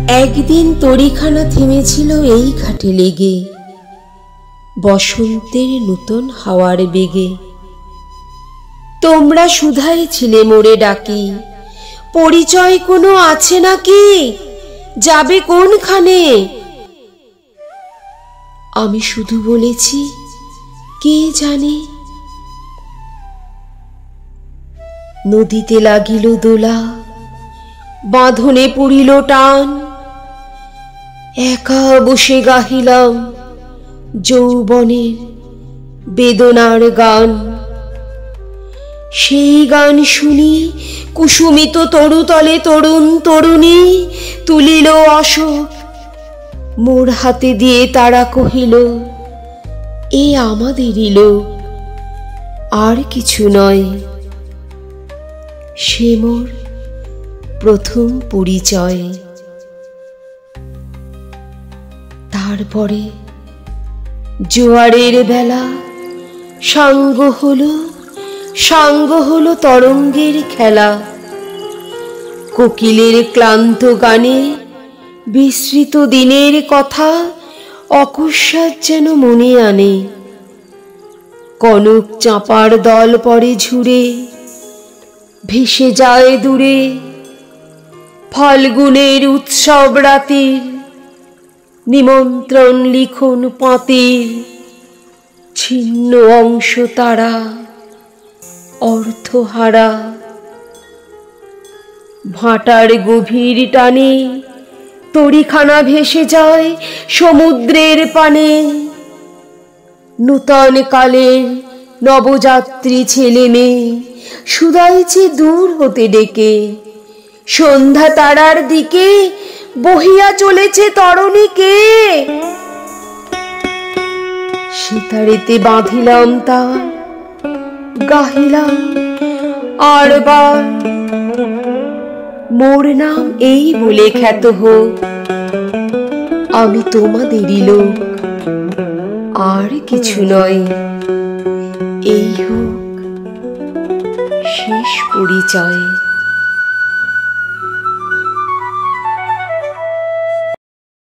একদিন তরিখানা থেমেছিল এই ঘাটে লেগে, বসন্তের নূতন হাওয়ার বেগে। তোমরা সুধাই ছিলে মোরে ডাকি, পরিচয় কোনো আছে নাকি, যাবে কোনখানে? আমি শুধু বলেছি, কে জানে। নদীতে লাগিল দোলা, বাঁধনে পুরিল টান, একা বসে গাহিলাম যৌবনের বেদনার গান। সেই গান শুনি কুসুমিত তরুতলে তরুণ তরুণী তুলিল অশোক, মোর হাতে দিয়ে তারা কহিল, এ আমাদেরই লোক, আর কিছু নয়। সে মোর প্রথম পরিচয়। তারপরে জোয়ারের বেলা সাঙ্গ হলো তরঙ্গের খেলা। কোকিলের ক্লান্ত গানে বিস্মৃত দিনের কথা অকস্মাৎ যেন মনে আনে। কনক চাঁপার দল পরে ঝুরে ভেসে যায় দূরে, ফাল্গুনের উৎসব রাতের নিমন্ত্রণ লিখন পাঁতের ছিন্ন অংশ তারা অর্থহারা। ভাটার গভীর টানে তরিখানা ভেসে যায় সমুদ্রের পানে। নূতন কালের নবযাত্রী ছেলে মেয়ে শুধাইছে দূর হতে ডেকে, সন্ধ্যা তারার দিকে বহিয়া চলেছে তরণীকে। সিতারেতে বাঁধিলাম তার, গাহিলাম আরবার, মোর নাম এই বলে খ্যাত হোক, আমি তোমাদেরই লোক, আর কিছু নয়। এই হোক শেষ পরিচয়।